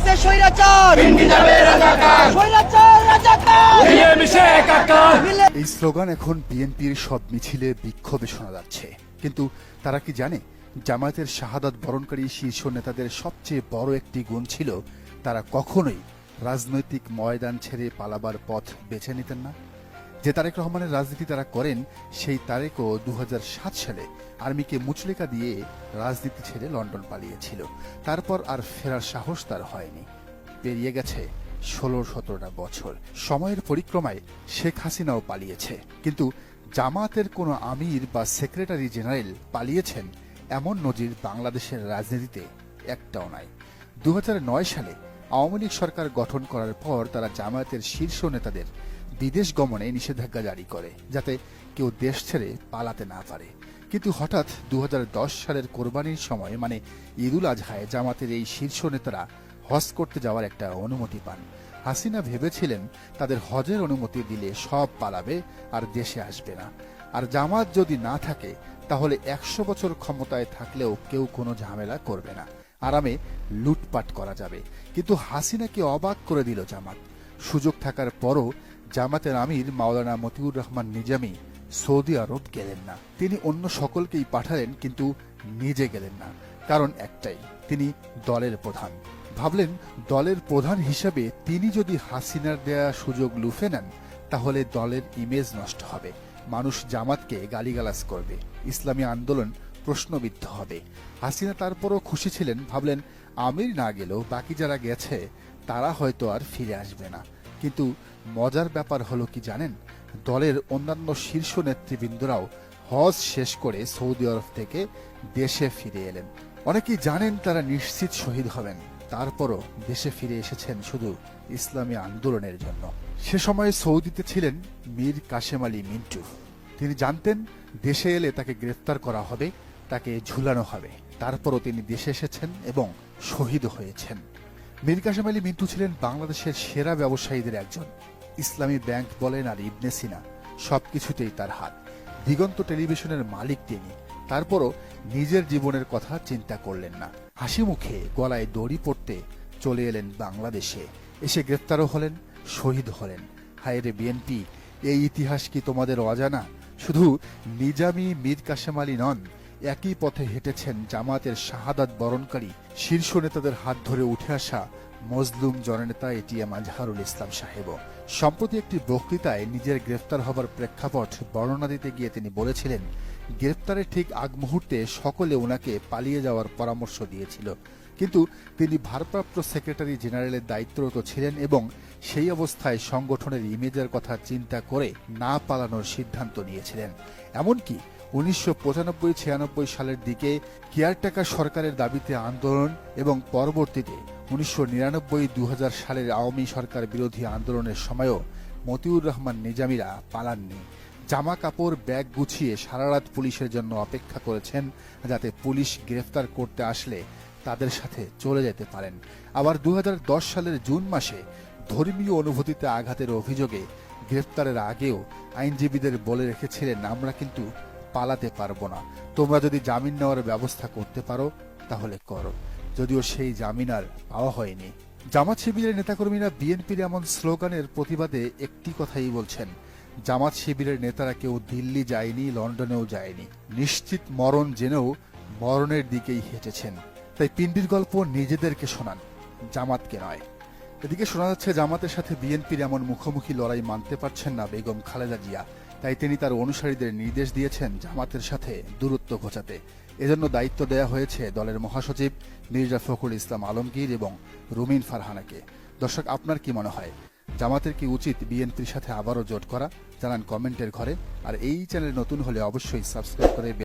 গেছে স্বৈরাচার, স্বৈরাচার রাজাকার। এই স্লোগান এখন বিএনপির সব মিছিলে বিক্ষোভে শোনা যাচ্ছে, কিন্তু তারা কি জানে জামায়াতের শাহাদাত বরণকারী শীর্ষ নেতাদের সবচেয়ে বড় একটি গুণ ছিল তারা কখনোই রাজনৈতিক ময়দান ছেড়ে পালাবার পথ বেছে নিতেন না। যে তারেক রহমানের রাজনীতি তারা করেন, সেই তারেকও 2007 সালে আর্মিকে মুচলেকা দিয়ে রাজনীতি ছেড়ে লন্ডন পালিয়েছিল। তারপর আর ফেরার সাহস তার হয়নি। পেরিয়ে গেছে 16-17টা বছর। সময়ের পরিক্রমায় শেখ হাসিনাও পালিয়েছে, কিন্তু জামায়াতের কোনো আমির বা সেক্রেটারি জেনারেল পালিয়েছেন এমন নজির বাংলাদেশের রাজনীতিতে একটাও নাই। 2009 সালে আওয়ামী লীগ সরকার গঠন করার পর তারা জামায়াতের শীর্ষ নেতাদের বিদেশ গমনে নিষেধাজ্ঞা জারি করে, যাতে কেউ দেশ ছেড়ে পালাতে না পারে। কিন্তু হঠাৎ 2010 সালের কোরবানির সময়, মানে ঈদুল আজহায়, জামাতের এই শীর্ষ নেতারা হজ করতে যাওয়ার একটা অনুমতি পান। হাসিনা ভেবেছিলেন তাদের হজের অনুমতি দিলে সব পালাবে আর দেশে আসবে না, আর জামাত যদি না থাকে তাহলে 100 বছর ক্ষমতায় থাকলেও কেউ কোনো ঝামেলা করবে না, আরামে লুটপাট করা যাবে। কিন্তু হাসিনাকে অবাক করে দিল জামাত। সুযোগ থাকার পরও জামাতের আমির মাওলানা মতিউর রহমান নিজামী সৌদি আরব গেলেন না। তিনি অন্য সকলকেই পাঠালেন, কিন্তু নিজে গেলেন না। কারণ একটাই, তিনি দলের প্রধান। ভাবলেন দলের প্রধান হিসেবে তিনি যদি হাসিনার দেয়া সুযোগ লুফে নেন তাহলে দলের ইমেজ নষ্ট হবে, মানুষ জামাতকে গালিগালাজ করবে, ইসলামী আন্দোলন প্রশ্নবিদ্ধ হবে। হাসিনা তারপরও খুশি ছিলেন, ভাবলেন আমির না গেলেও বাকি যারা গেছে তারা হয়তো আর ফিরে আসবে না। কিন্তু মজার ব্যাপার হলো কি জানেন, দলের অন্যান্য শীর্ষ নেতৃবৃন্দরাও হজ শেষ করে সৌদি আরব থেকে দেশে ফিরে এলেন। অনেকেই জানেন তারা নিশ্চিত শহীদ হবেন, তারপরও দেশে ফিরে এসেছেন শুধু ইসলামী আন্দোলনের জন্য। সে সময়ে সৌদিতে ছিলেন মীর কাশেম আলী মিন্টু। তিনি জানতেন দেশে এলে তাকে গ্রেফতার করা হবে, তাকে ঝুলানো হবে। তারপরও তিনি দেশে এসেছেন এবং শহীদ হয়েছেন। মীর কাশেম আলী মিন্টু ছিলেন বাংলাদেশের সেরা ব্যবসায়ীদের একজন। ইসলামী ব্যাংক বলেন আর ইবনে সিনা, সবকিছুতেই তার হাত। দিগন্ত টেলিভিশনের মালিক তিনি। তারপরও নিজের জীবনের কথা চিন্তা করলেন না। হাসি মুখে গলায় দড়ি পড়তে চলে এলেন বাংলাদেশে। এসে গ্রেফতারও হলেন, শহীদ হলেন। হায় রে বিএনপি, এই ইতিহাস কি তোমাদের অজানা? শুধু নিজামী মীর কাশেম আলী নন, একই পথে হেঁটেছেন জামাতের শাহাদাত বরণকারী শীর্ষ নেতাদের হাত ধরে উঠে আসা মজলুম জননেতা এটিএম আজহারুল ইসলাম সাহেবও। সম্প্রতি একটি বক্তৃতায় নিজের গ্রেফতার হবার প্রেক্ষাপট বর্ণনা দিতে গিয়ে তিনি বলেছিলেন, গ্রেফতারের ঠিক আগ মুহূর্তে সকলে ওনাকে পালিয়ে যাওয়ার পরামর্শ দিয়েছিল, কিন্তু তিনি ভারপ্রাপ্ত সেক্রেটারি জেনারেলের দায়িত্বরত ছিলেন এবং সেই অবস্থায় সংগঠনের ইমেজের কথা চিন্তা করে না পালানোর সিদ্ধান্ত নিয়েছিলেন। এমনকি 1995-96 সালের দিকে কেয়ারটেকার সরকারের দাবিতে আন্দোলন এবং পরবর্তীতে 1999-2000 সালের আওয়ামী সরকার বিরোধী আন্দোলনের সময়ও মতিউর রহমান নিজামীরা পালাননি। জামা কাপড় ব্যাগ গুছিয়ে সারারাত পুলিশের জন্য অপেক্ষা করেছেন, যাতে পুলিশ গ্রেফতার করতে আসলে তাদের সাথে চলে যেতে পারেন। আবার 2010 সালের জুন মাসে ধর্মীয় অনুভূতিতে আঘাতের অভিযোগে গ্রেফতারের আগেও আইনজীবীদের বলে রেখেছিলেন, আমরা কিন্তু পালাতে পারবো না, তোমরা যদি জামিন নেওয়ার ব্যবস্থা করতে পারো তাহলে করো। যদিও সেই জামিন আর পাওয়া হয়নি। জামাত শিবিরের নেতাকর্মীরা বিএনপির এমন স্লোগানের প্রতিবাদে একটি কথাই বলছেন, জামাত শিবিরের নেতারা কেউ দিল্লি যায়নি, লন্ডনেও যায়নি, নিশ্চিত মরণ জেনেও মরণের দিকেই হেঁটেছেন। তাই পিন্ডির গল্প নিজেদেরকে শোনান, জামাতকে নয়। এদিকে শোনা যাচ্ছে জামাতের সাথে বিএনপির এমন মুখোমুখি লড়াই মানতে পারছেন না বেগম খালেদা জিয়া, তাই তিনি তার অনুসারীদের নির্দেশ দিয়েছেন জামাতের সাথে দূরত্ব ঘোচাতে। এজন্য দায়িত্ব দেয়া হয়েছে দলের মহাসচিব মির্জা ফখরুল ইসলাম আলমগীর এবং রুমিন ফারহানাকে। দর্শক, আপনার কি মনে হয়, জামাতের কি উচিত বিএনপির সাথে আবারও জোট করা? জানান কমেন্টের ঘরে। আর এই চ্যানেল নতুন হলে অবশ্যই সাবস্ক্রাইব করে